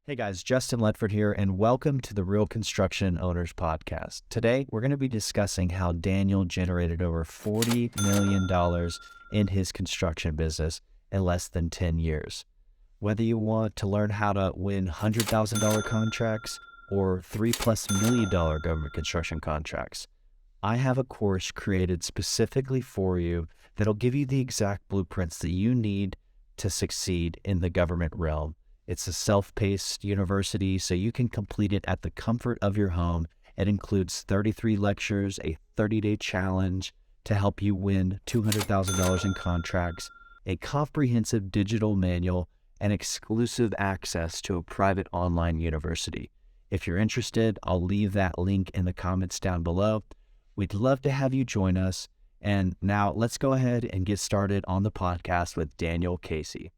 Hey guys, Justin Ledford here, and welcome to the Real Construction Owners Podcast. Today, we're going to be discussing how Daniel generated over $40 million in his construction business in less than 10 years. Whether you want to learn how to win $100,000 contracts or $3+ million government construction contracts, I have a course created specifically for you that'll give you the exact blueprints that you need to succeed in the government realm. It's a self-paced university, so you can complete it at the comfort of your home. It includes 33 lectures, a 30-day challenge to help you win $200,000 in contracts, a comprehensive digital manual, and exclusive access to a private online university. If you're interested, I'll leave that link in the comments down below. We'd love to have you join us. And now let's go ahead and get started on the podcast with Daniel Casey.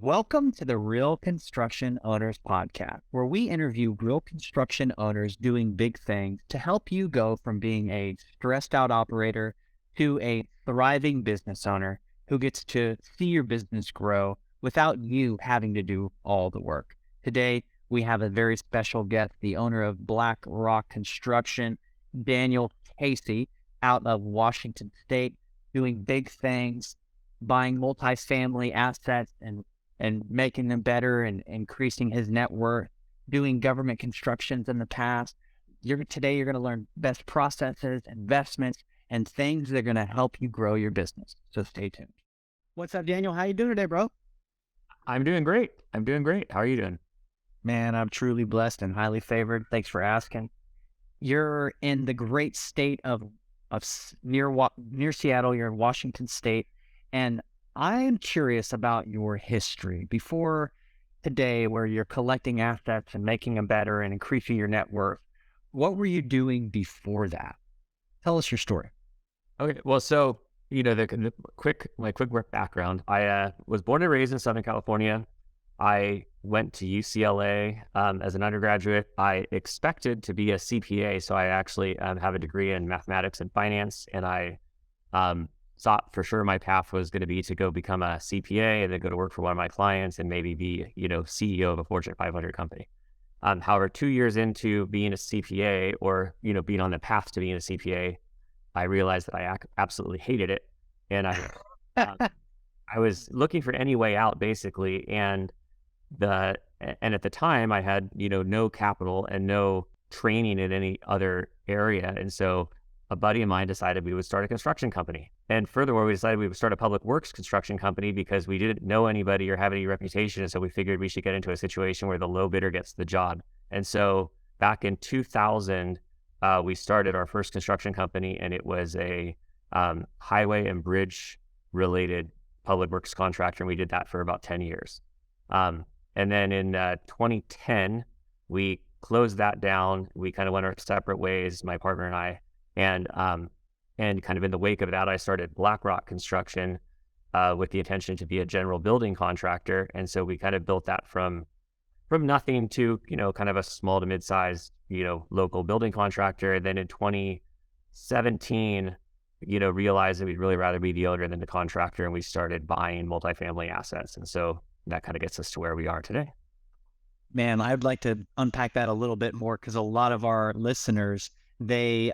Welcome to the Real Construction Owners Podcast, where we interview real construction owners doing big things to help you go from being a stressed out operator to a thriving business owner who gets to see your business grow without you having to do all the work. Today, we have a very special guest, the owner of Black Rock Construction, Daniel Casey, out of Washington State, doing big things, buying multifamily assets and making them better and increasing his net worth, doing government constructions in the past. Today, you're going to learn best processes, investments, and things that are going to help you grow your business. So stay tuned. What's up, Daniel? How you doing today, bro? I'm doing great. How are you doing? Man, I'm truly blessed and highly favored. Thanks for asking. You're in the great state of near Seattle. You're in Washington State, and I am curious about your history before today, where you're collecting assets and making them better and increasing your net worth. What were you doing before that? Tell us your story. Okay, well, so the quick background. I was born and raised in Southern California. I went to UCLA as an undergraduate. I expected to be a CPA, so I actually have a degree in mathematics and finance, and I thought for sure my path was going to be to go become a CPA and then go to work for one of my clients and maybe be, CEO of a Fortune 500 company. However, 2 years into being a CPA or, being on the path to being a CPA, I realized that I absolutely hated it. And I was looking for any way out basically. And at the time I had, no capital and no training in any other area. And so a buddy of mine decided we would start a construction company. And furthermore, we decided we would start a public works construction company because we didn't know anybody or have any reputation. And so we figured we should get into a situation where the low bidder gets the job. And so back in 2000, we started our first construction company, and it was a highway and bridge related public works contractor. And we did that for about 10 years. And then in 2010, we closed that down. We kind of went our separate ways, my partner and I. And kind of in the wake of that, I started Black Rock Construction with the intention to be a general building contractor. And so we kind of built that from nothing to, kind of a small to mid-sized, local building contractor. And then in 2017, realized that we'd really rather be the owner than the contractor. And we started buying multifamily assets. And so that kind of gets us to where we are today. Man, I'd like to unpack that a little bit more, because a lot of our listeners, they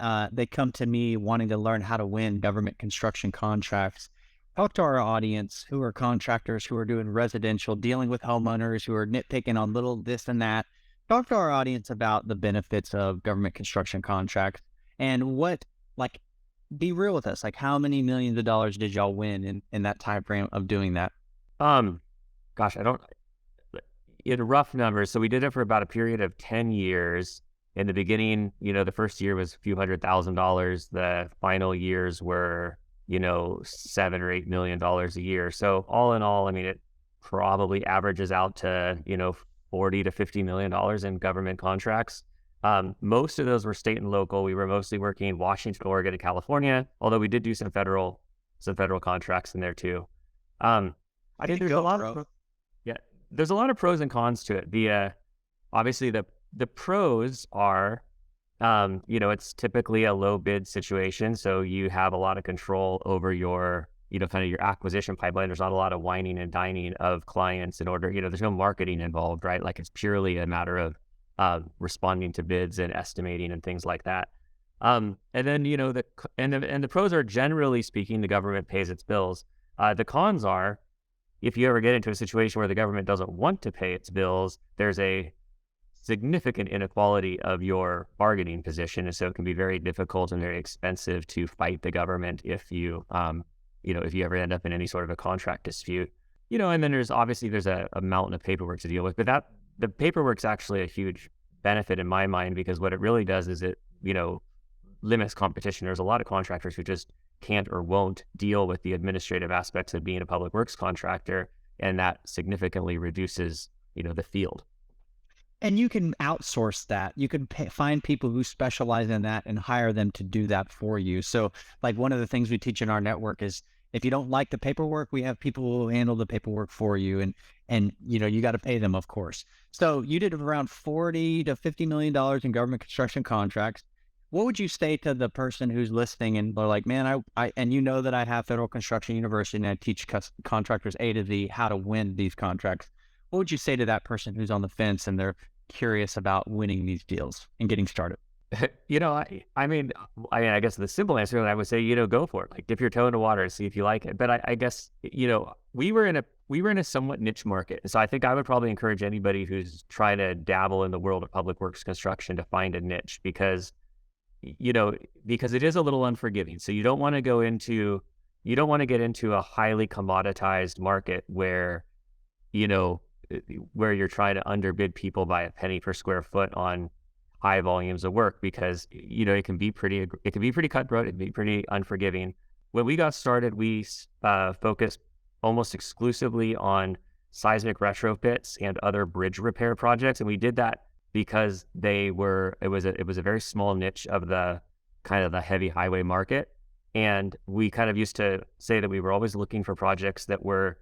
come to me wanting to learn how to win government construction contracts. Talk to our audience who are contractors, who are doing residential, dealing with homeowners, who are nitpicking on little this and that. Talk to our audience about the benefits of government construction contracts and be real with us. Like, how many millions of dollars did y'all win in that time frame of doing that? Gosh, I don't, in rough numbers. So we did it for about a period of 10 years. In the beginning, the first year was a few $100,000. The final years were, $7 or $8 million a year. So all in all, I mean, it probably averages out to, $40 to $50 million in government contracts. Most of those were state and local. We were mostly working in Washington, Oregon, and California, although we did do some federal contracts in there too. I think there's there's a lot of pros and cons to it. Obviously the pros are, it's typically a low bid situation. So you have a lot of control over your kind of your acquisition pipeline. There's not a lot of whining and dining of clients in order, there's no marketing involved, right? Like it's purely a matter of responding to bids and estimating and things like that. And then, the pros are, generally speaking, the government pays its bills. The cons are, if you ever get into a situation where the government doesn't want to pay its bills, there's a significant inequality of your bargaining position. And so it can be very difficult and very expensive to fight the government if you ever end up in any sort of a contract dispute. And then there's a mountain of paperwork to deal with, but the paperwork's actually a huge benefit in my mind, because what it really does is it, limits competition. There's a lot of contractors who just can't or won't deal with the administrative aspects of being a public works contractor, and that significantly reduces, the field. And you can outsource that. You can find people who specialize in that and hire them to do that for you. So like one of the things we teach in our network is, if you don't like the paperwork, we have people who will handle the paperwork for you. And you got to pay them, of course. So you did around $40 to $50 million in government construction contracts. What would you say to the person who's listening and they're like, man, I that I have Federal Construction University and I teach contractors A to Z how to win these contracts. What would you say to that person who's on the fence and they're curious about winning these deals and getting started? I guess the simple answer, I would say, go for it. Like dip your toe in the water and see if you like it. But I guess, we were in a somewhat niche market. So I think I would probably encourage anybody who's trying to dabble in the world of public works construction to find a niche, because it is a little unforgiving. So you don't want to get into a highly commoditized market where you're trying to underbid people by a penny per square foot on high volumes of work, because it can be pretty cutthroat. It can be pretty unforgiving. When we got started, we focused almost exclusively on seismic retrofits and other bridge repair projects, and we did that because it was a very small niche of the kind of the heavy highway market. And we kind of used to say that we were always looking for projects that were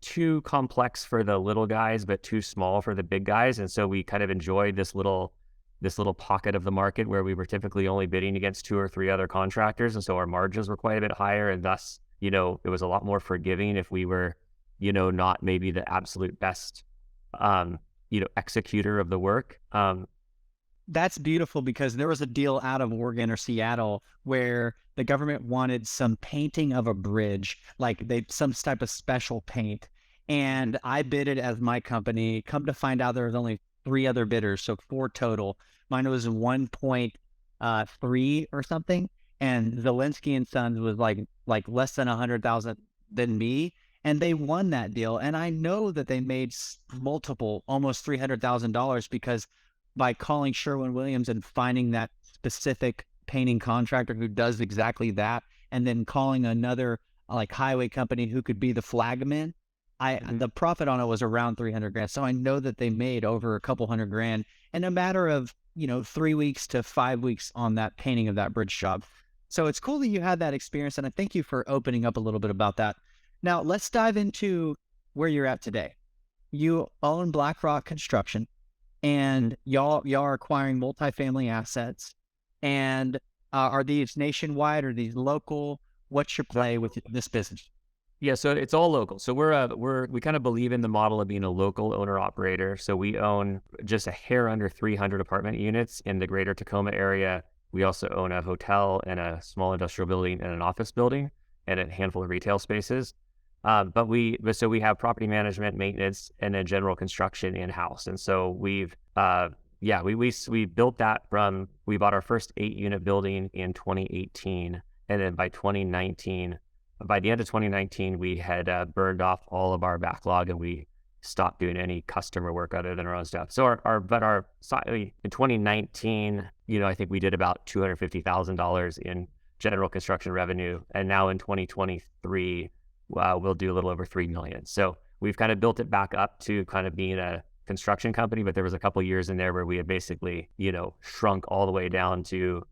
too complex for the little guys, but too small for the big guys. And so we kind of enjoyed this little pocket of the market where we were typically only bidding against 2 or 3 other contractors. And so our margins were quite a bit higher. And thus, it was a lot more forgiving if we were, not maybe the absolute best, executor of the work. That's beautiful, because there was a deal out of Oregon or Seattle where the government wanted some painting of a bridge, like some type of special paint. And I bid it as my company. Come to find out, there was only 3 other bidders, so 4 total. Mine was 1.3 or something, and Zelensky and Sons was like less than 100,000 than me. And they won that deal. And I know that they made multiple, almost $300,000, because by calling Sherwin-Williams and finding that specific painting contractor who does exactly that, and then calling another like highway company who could be the flagman, the profit on it was around $300,000. So I know that they made over a couple $100,000 in a matter of 3 weeks to 5 weeks on that painting of that bridge job. So it's cool that you had that experience, and I thank you for opening up a little bit about that. Now, let's dive into where you're at today. You own BlackRock Construction, and y'all are acquiring multifamily assets. And are these nationwide or these local? What's your play with this business? Yeah, so it's all local. So we kind of believe in the model of being a local owner operator. So we own just a hair under 300 apartment units in the greater Tacoma area. We also own a hotel and a small industrial building and an office building and a handful of retail spaces. But we have property management, maintenance, and then general construction in-house. And so we built that we bought our first 8-unit building in 2018. And then by the end of 2019, we had burned off all of our backlog, and we stopped doing any customer work other than our own stuff. So in 2019, I think we did about $250,000 in general construction revenue. And now in 2023, we'll do a little over $3 million. So we've kind of built it back up to kind of being a construction company, but there was a couple of years in there where we had basically, shrunk all the way down to,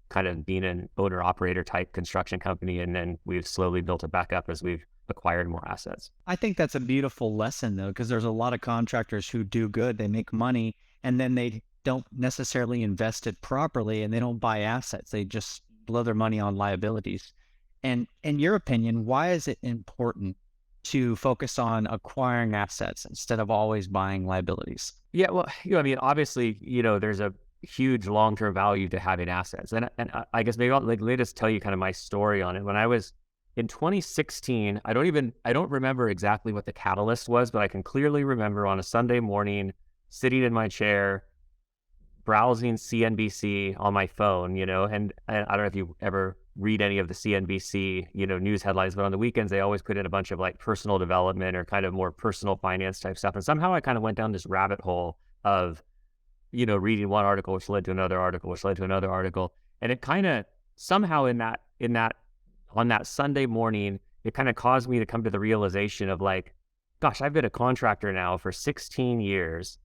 kind of being an owner operator type construction company. And then we've slowly built it back up as we've acquired more assets. I think that's a beautiful lesson, though, because there's a lot of contractors who do good, they make money, and then they don't necessarily invest it properly, and they don't buy assets. They just blow their money on liabilities. And in your opinion, why is it important to focus on acquiring assets instead of always buying liabilities? Yeah, well, I mean, obviously, there's a huge long-term value to having assets. And I guess maybe let me just tell you kind of my story on it. When I was in 2016, I don't remember exactly what the catalyst was, but I can clearly remember on a Sunday morning, sitting in my chair, browsing CNBC on my phone, and I don't know if you ever read any of the CNBC, news headlines, but on the weekends, they always put in a bunch of like personal development or kind of more personal finance type stuff. And somehow I kind of went down this rabbit hole of, reading one article, which led to another article, which led to another article. And it kind of somehow on that Sunday morning, it kind of caused me to come to the realization of like, gosh, I've been a contractor now for 16 years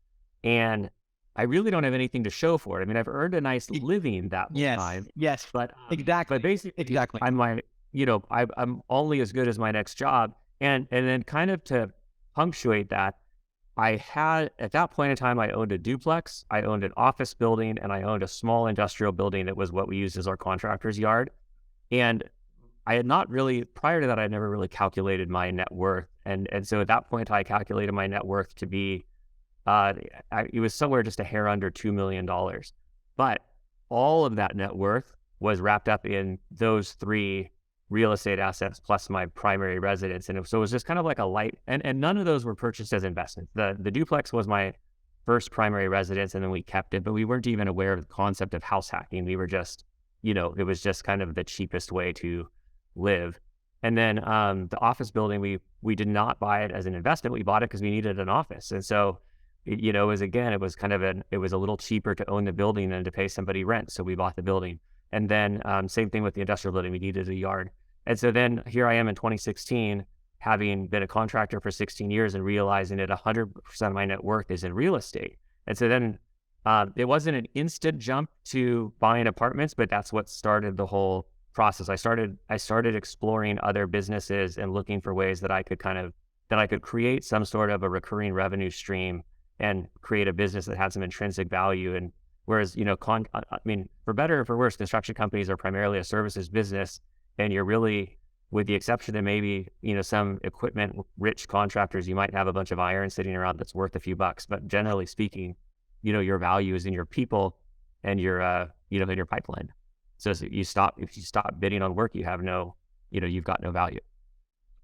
and I really don't have anything to show for it. I mean, I've earned a nice living that time. Yes, but exactly. But basically, exactly. I'm like, I'm only as good as my next job. And then kind of to punctuate that, I had, at that point in time, I owned a duplex, I owned an office building, and I owned a small industrial building that was what we used as our contractor's yard. And I had not really, prior to that, I'd never really calculated my net worth. And so at that point, I calculated my net worth to be, it was somewhere just a hair under $2 million. But all of that net worth was wrapped up in those three real estate assets plus my primary residence. And so it was just kind of like a light, and none of those were purchased as investments. The duplex was my first primary residence, and then we kept it, but we weren't even aware of the concept of house hacking. We were just, it was just kind of the cheapest way to live. And then the office building, we did not buy it as an investment. We bought it because we needed an office. And so, it was a little cheaper to own the building than to pay somebody rent. So we bought the building. And then same thing with the industrial building, we needed a yard. And so then here I am in 2016, having been a contractor for 16 years and realizing that 100% of my net worth is in real estate. And so then it wasn't an instant jump to buying apartments, but that's what started the whole process. I started exploring other businesses and looking for ways that I could create some sort of a recurring revenue stream and create a business that had some intrinsic value. And whereas, for better or for worse, construction companies are primarily a services business, and you're really, with the exception of maybe, some equipment rich contractors, you might have a bunch of iron sitting around that's worth a few bucks, but generally speaking, your value is in your people and your, in your pipeline. So if you stop bidding on work, you have you've got no value.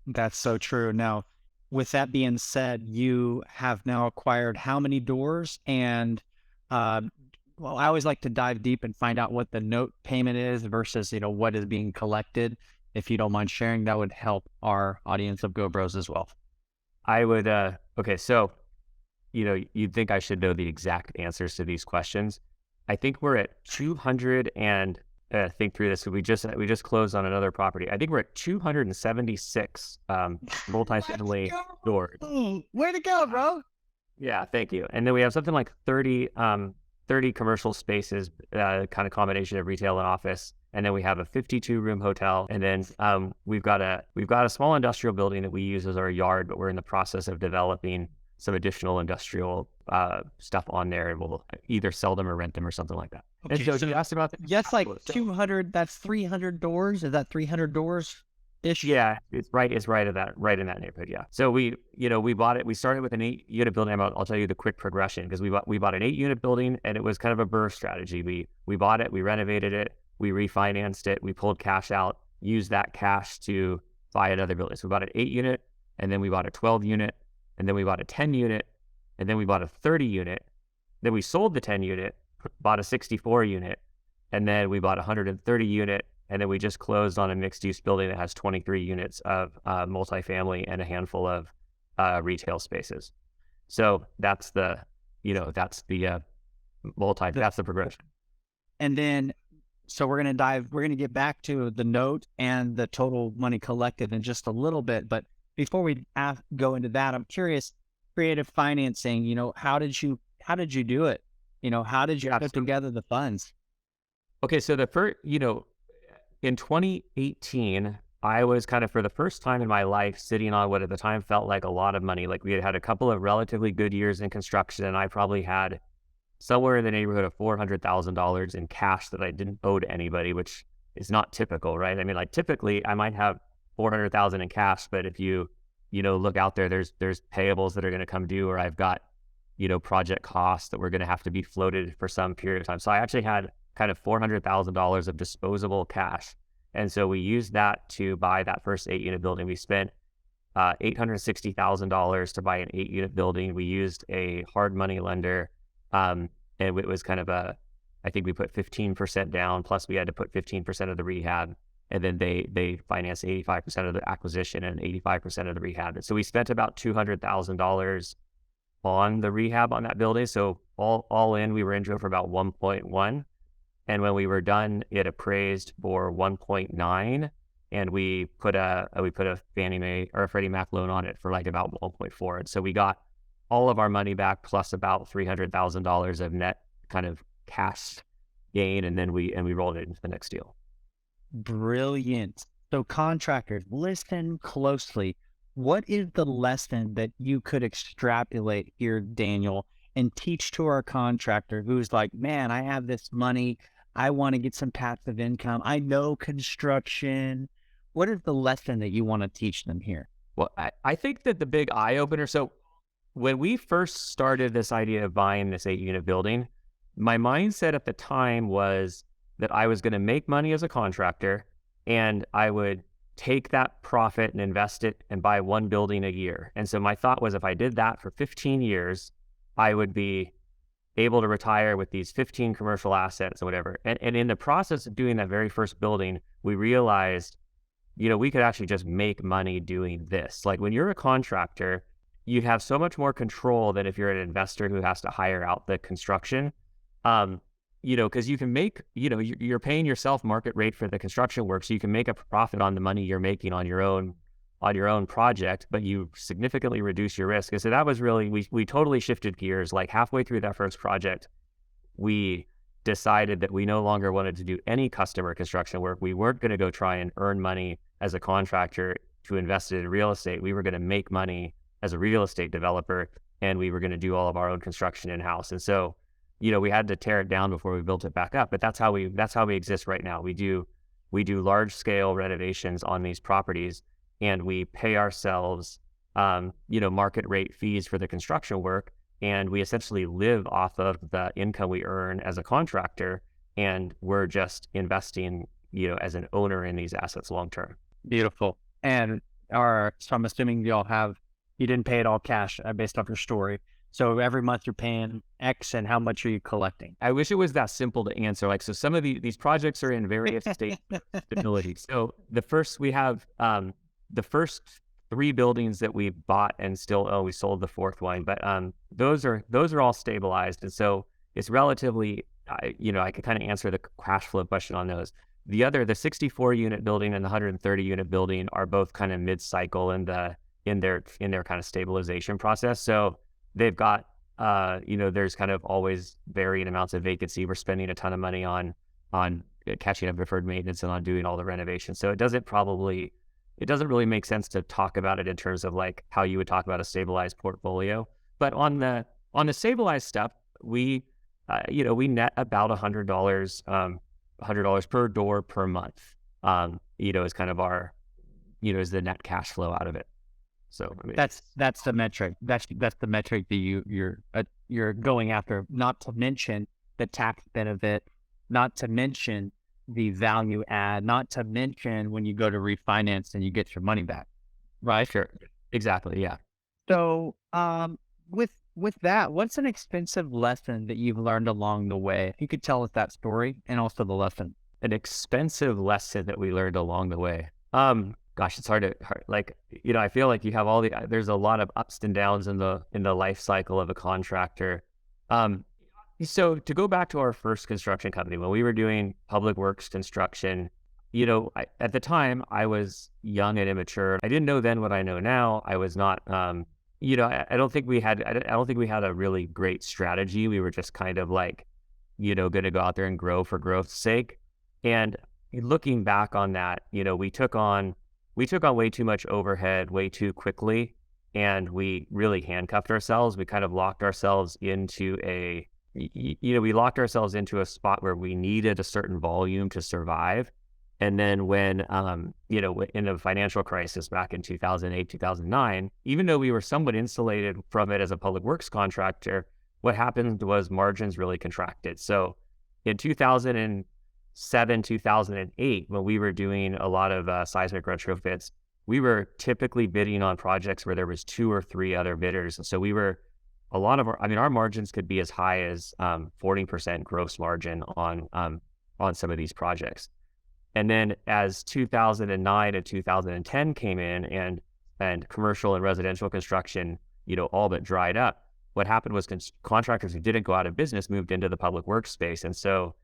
That's so true. Now, with that being said, you have now acquired how many doors? And I always like to dive deep and find out what the note payment is versus, what is being collected. If you don't mind sharing, that would help our audience of Go Bros as well. I would, okay. So, you'd think I should know the exact answers to these questions. I think we're at 200 and think through this. We just closed on another property. I think we're at 276 multi-family doors. Way to go, bro. Yeah, thank you. And then we have something like 30 commercial spaces, kind of combination of retail and office. And then we have a 52-room hotel. And then we've got a small industrial building that we use as our yard, but we're in the process of developing some additional industrial stuff on there, and we'll either sell them or rent them or something like that. Okay, and so you asked about yes, like 200. That's 300 doors. Is that 300 doors ish? Yeah, it's right in that neighborhood. Yeah. So we bought it. We started with an 8-unit building. I'll tell you the quick progression, because we bought an 8-unit building, and it was kind of a burst strategy. We bought it, we renovated it, we refinanced it, we pulled cash out, used that cash to buy another building. So we bought an 8-unit, and then we bought a 12-unit, and then we bought a 10-unit, and then we bought a 30-unit. Then we sold the 10-unit, bought a 64-unit, and then we bought a 130-unit, and then we just closed on a mixed-use building that has 23 units of multifamily and a handful of retail spaces. So that's the progression. And then, so we're going to get back to the note and the total money collected in just a little bit. But before we go into that, I'm curious, creative financing, how did you do it? How did you put together the funds? Okay. So the first, in 2018, I was kind of, for the first time in my life, sitting on what at the time felt like a lot of money. Like we had a couple of relatively good years in construction, and I probably had somewhere in the neighborhood of $400,000 in cash that I didn't owe to anybody, which is not typical, right? I mean, like typically I might have 400,000 in cash, but if you look out there, there's payables that are going to come due, or I've got, project costs that were going to have to be floated for some period of time. So I actually had kind of $400,000 of disposable cash. And so we used that to buy that first 8-unit building. We spent $860,000 to buy an 8-unit building. We used a hard money lender. And it was kind of I think we put 15% down, plus we had to put 15% of the rehab. And then they financed 85% of the acquisition and 85% of the rehab. And so we spent about $200,000 on the rehab on that building. So all in, we were into it for about 1.1. And when we were done, it appraised for 1.9. And we put a Fannie Mae or a Freddie Mac loan on it for like about 1.4. And so we got all of our money back plus about $300,000 of net kind of cash gain. And then we rolled it into the next deal. Brilliant. So contractors, listen closely. What is the lesson that you could extrapolate here, Daniel, and teach to our contractor who's like, man, I have this money. I want to get some passive income. I know construction. What is the lesson that you want to teach them here? Well, I think that the big eye opener. So when we first started this idea of buying this 8-unit building, my mindset at the time was that I was going to make money as a contractor and I would take that profit and invest it and buy one building a year. And so my thought was if I did that for 15 years, I would be able to retire with these 15 commercial assets or whatever. And in the process of doing that very first building, we realized, we could actually just make money doing this. Like when you're a contractor, you have so much more control than if you're an investor who has to hire out the construction. Because you can make, you're paying yourself market rate for the construction work, so you can make a profit on the money you're making on your own project, but you significantly reduce your risk. And so that was really, we totally shifted gears. Like halfway through that first project, we decided that we no longer wanted to do any customer construction work. We weren't going to go try and earn money as a contractor to invest it in real estate. We were going to make money as a real estate developer, and we were going to do all of our own construction in-house. And so we had to tear it down before we built it back up, but that's how we exist right now. We do large scale renovations on these properties, and we pay ourselves, market rate fees for the construction work. And we essentially live off of the income we earn as a contractor. And we're just investing, as an owner in these assets long-term. Beautiful. And so I'm assuming you didn't pay it all cash based off your story. So every month you're paying X, and how much are you collecting? I wish it was that simple to answer. Like, so some of these projects are in various states of stability. So we have the first 3 buildings that we bought and still we sold the 4th one, but those are all stabilized. And so it's relatively, I can kind of answer the cash flow question on those. The 64-unit building and the 130-unit building are both kind of mid-cycle in their kind of stabilization process. So they've got, there's kind of always varying amounts of vacancy. We're spending a ton of money on catching up deferred maintenance and on doing all the renovations. So it doesn't really make sense to talk about it in terms of like how you would talk about a stabilized portfolio. But on the stabilized stuff, we net about $100 per door per month, is kind of our, is the net cash flow out of it. So I mean, that's the metric. That's the metric that you're going after. Not to mention the tax benefit. Not to mention the value add. Not to mention when you go to refinance and you get your money back. Right. Sure. Exactly. Yeah. So with that, what's an expensive lesson that you've learned along the way? If you could tell us that story and also the lesson. An expensive lesson that we learned along the way. Gosh, it's hard, like, I feel like you have there's a lot of ups and downs in the life cycle of a contractor. So to go back to our first construction company, when we were doing public works construction, at the time I was young and immature. I didn't know then what I know now. I was not, I don't think we had a really great strategy. We were just kind of like, going to go out there and grow for growth's sake. And looking back on that, we took on way too much overhead way too quickly, and we really handcuffed ourselves. We kind of locked ourselves into a spot where we needed a certain volume to survive. And then when, in the financial crisis back in 2008, 2009, even though we were somewhat insulated from it as a public works contractor, what happened was margins really contracted. So in 2007, 2008, when we were doing a lot of seismic retrofits, we were typically bidding on projects where there was 2 or 3 other bidders. And so our margins could be as high as 40% gross margin on some of these projects. And then as 2009 and 2010 came in and commercial and residential construction, all but dried up, what happened was contractors who didn't go out of business moved into the public works space. And so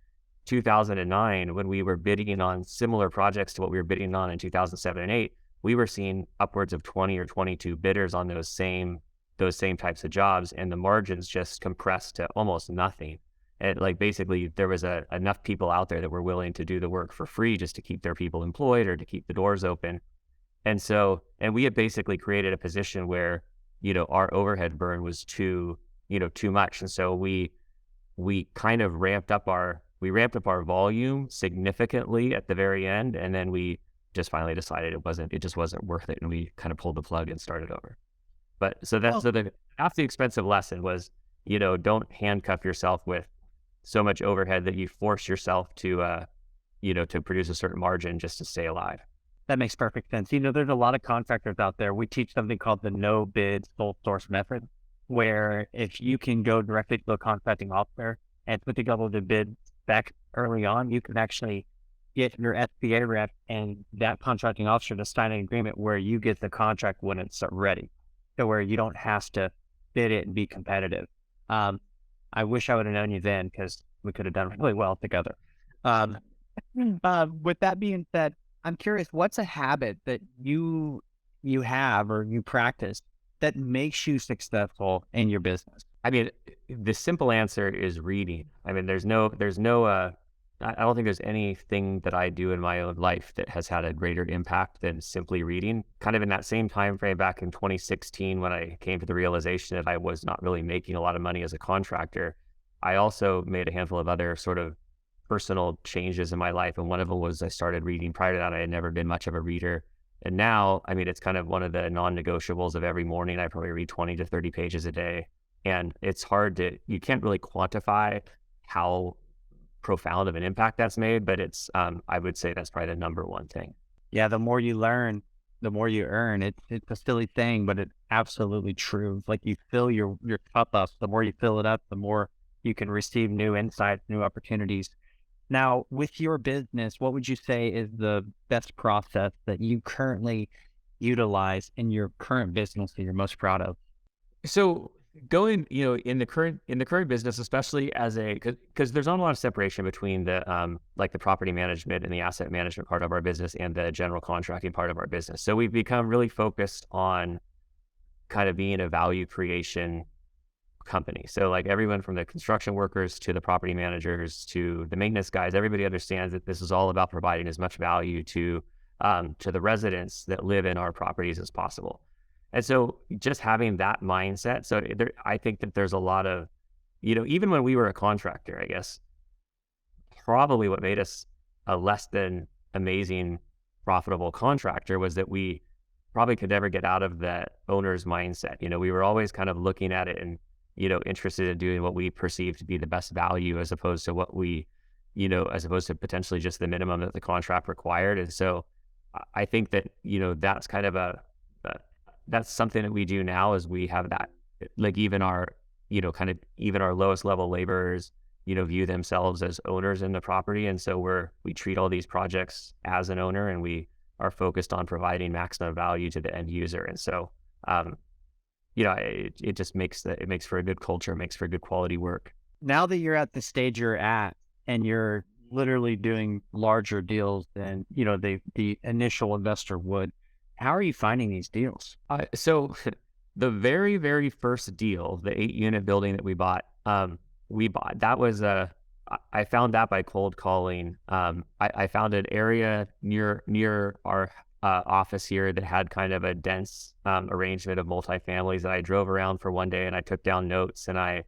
2009, when we were bidding on similar projects to what we were bidding on in 2007 and 8, we were seeing upwards of 20 or 22 bidders on those same types of jobs, and the margins just compressed to almost nothing. And basically there was enough people out there that were willing to do the work for free just to keep their people employed or to keep the doors open. And we had basically created a position where, our overhead burn was too much. And so we kind of ramped up our volume significantly at the very end. And then we just finally decided it just wasn't worth it. And we kind of pulled the plug and started over. But half the expensive lesson was, don't handcuff yourself with so much overhead that you force yourself to produce a certain margin just to stay alive. That makes perfect sense. There's a lot of contractors out there. We teach something called the no bid sole source method, where if you can go directly to a contracting officer and put together the bid spec early on, you can actually get your SBA rep and that contracting officer to sign an agreement where you get the contract when it's ready, so where you don't have to bid it and be competitive. I wish I would have known you then, because we could have done really well together. With that being said, I'm curious, what's a habit that you have or you practice that makes you successful in your business? I mean, the simple answer is reading. I mean, there's no I don't think there's anything that I do in my own life that has had a greater impact than simply reading. Kind of in that same time frame back in 2016, when I came to the realization that I was not really making a lot of money as a contractor, I also made a handful of other sort of personal changes in my life. And one of them was I started reading. Prior to that, I had never been much of a reader. And now, I mean, it's kind of one of the non-negotiables of every morning. I probably read 20 to 30 pages a day. And it's you can't really quantify how profound of an impact that's made, but it's I would say that's probably the number one thing. Yeah, the more you learn, the more you earn. It's a silly thing, but it's absolutely true. Like, you fill your cup up. The more you fill it up, the more you can receive new insights, new opportunities. Now, with your business, what would you say is the best process that you currently utilize in your current business that you're most proud of? So going, in the current business, especially because there's not a lot of separation between the the property management and the asset management part of our business and the general contracting part of our business. So we've become really focused on kind of being a value creation company. So everyone from the construction workers to the property managers to the maintenance guys, everybody understands that this is all about providing as much value to the residents that live in our properties as possible. And so just having that mindset, I think that there's a lot of, even when we were a contractor, I guess, probably what made us a less than amazing, profitable contractor was that we probably could never get out of the owner's mindset. We were always kind of looking at it and, interested in doing what we perceive to be the best value as opposed to as opposed to potentially just the minimum that the contract required. And so I think that, that's kind of that's something that we do now, is we have that, even our, even our lowest level laborers, view themselves as owners in the property. And so we treat all these projects as an owner, and we are focused on providing maximum value to the end user. And so, it just makes for a good culture, makes for good quality work. Now that you're at the stage you're at and you're literally doing larger deals than, the initial investor would, how are you finding these deals? So the very, very first deal, the 8-unit building that we bought, that was I found that by cold calling. I found an area near our office here that had kind of a dense arrangement of multifamilies that I drove around for one day, and I took down notes, and I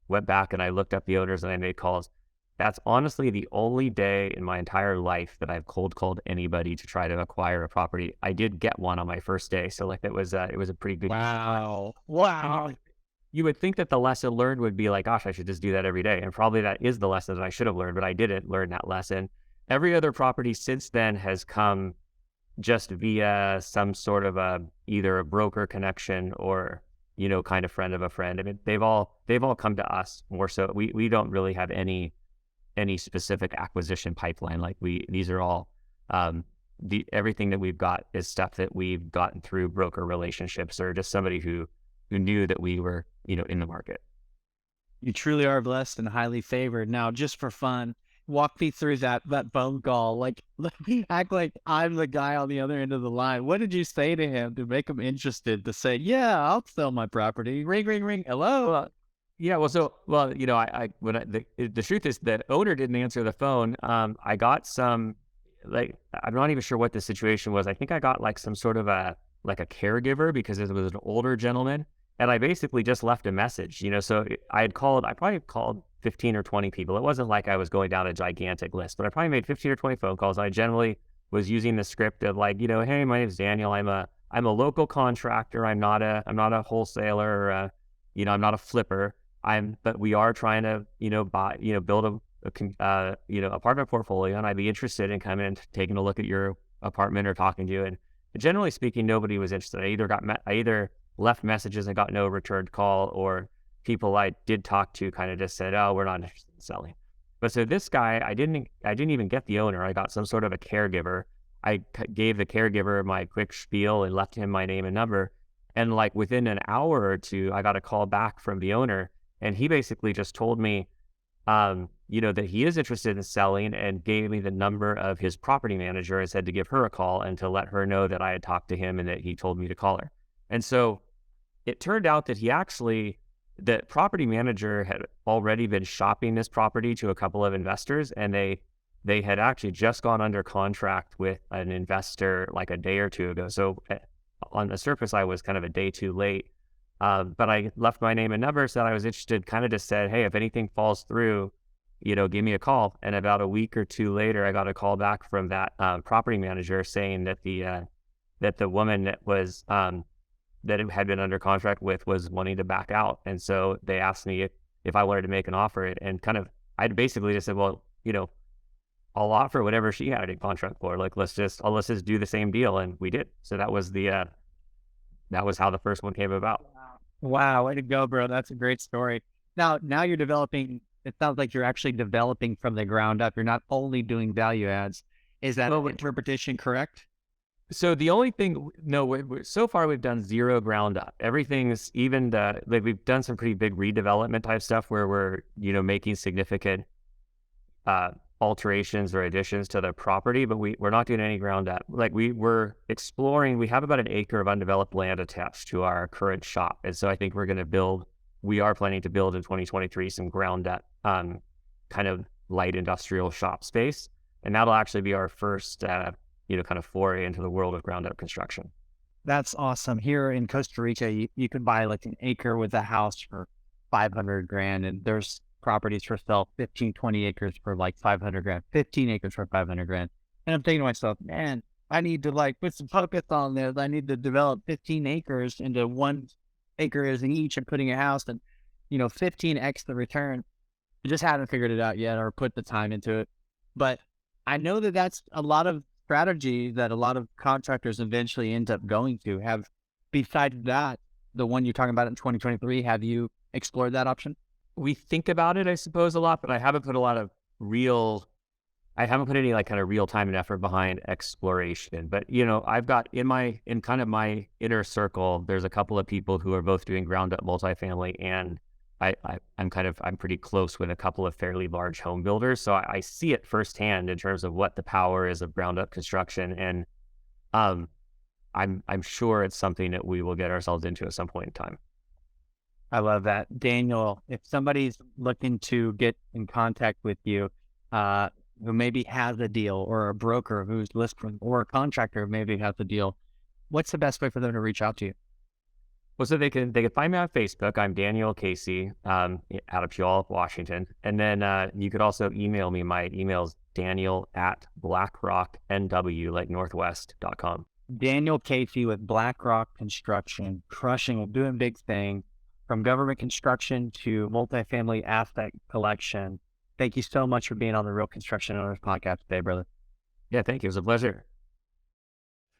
went back and I looked up the owners and I made calls. That's honestly the only day in my entire life that I've cold called anybody to try to acquire a property. I did get one on my first day, so like it was a pretty good. Wow. You would think that the lesson learned would be like, gosh, I should just do that every day. And probably that is the lesson that I should have learned, but I didn't learn that lesson. Every other property since then has come just via some sort of either a broker connection or, kind of friend of a friend. I mean, they've all come to us more so. We don't really have any specific acquisition pipeline. Like these are all, everything that we've got is stuff that we've gotten through broker relationships or just somebody who knew that we were, in the market. You truly are blessed and highly favored. Now, just for fun, walk me through that phone call. Like, act like I'm the guy on the other end of the line. What did you say to him to make him interested to say, yeah, I'll sell my property? Ring, ring, ring. Hello. Yeah. The truth is the owner didn't answer the phone. I got some, like, I'm not even sure what the situation was. I think I got like some sort of a caregiver because it was an older gentleman. And I basically just left a message, so I probably called 15 or 20 people. It wasn't like I was going down a gigantic list, but I probably made 15 or 20 phone calls. I generally was using the script of like, hey, my name is Daniel. I'm a local contractor. I'm not a wholesaler. Or I'm not a flipper. But we are trying to, buy, build a apartment portfolio. And I'd be interested in coming and taking a look at your apartment or talking to you. And generally speaking, nobody was interested. I either left messages and got no returned call, or people I did talk to kind of just said, oh, we're not interested in selling. But so this guy, I didn't even get the owner. I got some sort of a caregiver. I gave the caregiver my quick spiel and left him my name and number. And like within an hour or two, I got a call back from the owner, and he basically just told me, that he is interested in selling, and gave me the number of his property manager and said to give her a call and to let her know that I had talked to him and that he told me to call her. And so it turned out that the property manager had already been shopping this property to a couple of investors, and they had actually just gone under contract with an investor like a day or two ago. So on the surface, I was kind of a day too late. But I left my name and number, said I was interested, kind of just said, hey, if anything falls through, give me a call. And about a week or two later, I got a call back from that property manager saying that the woman that was that it had been under contract with was wanting to back out. And so they asked me if I wanted to make an offer, and kind of, I basically just said, well, I'll offer whatever she had in contract for. Like, let's just do the same deal. And we did. So that was how the first one came about. Wow. Way to go, bro. That's a great story. Now you're developing, it sounds like you're actually developing from the ground up. You're not only doing value adds. Is that interpretation correct? So the only thing, so far we've done zero ground up. Everything's we've done some pretty big redevelopment type stuff where we're, making significant alterations or additions to the property, but we're not doing any ground up. Like we're exploring, we have about an acre of undeveloped land attached to our current shop. And so I think we are planning to build in 2023 some ground up kind of light industrial shop space. And that'll actually be our first kind of foray into the world of ground up construction. That's awesome. Here in Costa Rica, you can buy like an acre with a house for $500,000, and there's properties for sale 15, 20 acres for like $500,000, 15 acres for $500,000. And I'm thinking to myself, man, I need to like put some focus on this. I need to develop 15 acres into 1 acre in each and putting a house and, 15x the return. I just haven't figured it out yet or put the time into it. But I know that that's a lot of strategy that a lot of contractors eventually end up going to. Besides that, the one you're talking about in 2023, have you explored that option? We think about it, I suppose, a lot, but I haven't put any like kind of real time and effort behind exploration. But, I've got in kind of my inner circle, there's a couple of people who are both doing ground up multifamily, and I'm pretty close with a couple of fairly large home builders. So I see it firsthand in terms of what the power is of ground up construction. And I'm sure it's something that we will get ourselves into at some point in time. I love that. Daniel, if somebody's looking to get in contact with you, who maybe has a deal, or a broker who's listed, or a contractor who maybe has a deal, what's the best way for them to reach out to you? Well, so they can find me on Facebook. I'm Daniel Casey, out of Puyallup, Washington. And then you could also email me. My email is daniel@blackrocknw, like northwest.com. Daniel Casey with BlackRock Construction, crushing it, doing big things from government construction to multifamily asset collection. Thank you so much for being on the Real Construction Owners Podcast today, brother. Yeah, thank you. It was a pleasure.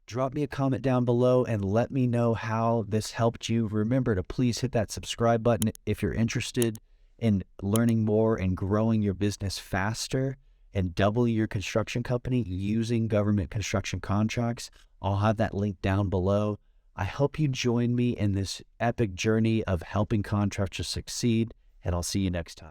Drop me a comment down below and let me know how this helped you. Remember to please hit that subscribe button if you're interested in learning more and growing your business faster and double your construction company using government construction contracts. I'll have that link down below. I hope you join me in this epic journey of helping contractors succeed, and I'll see you next time.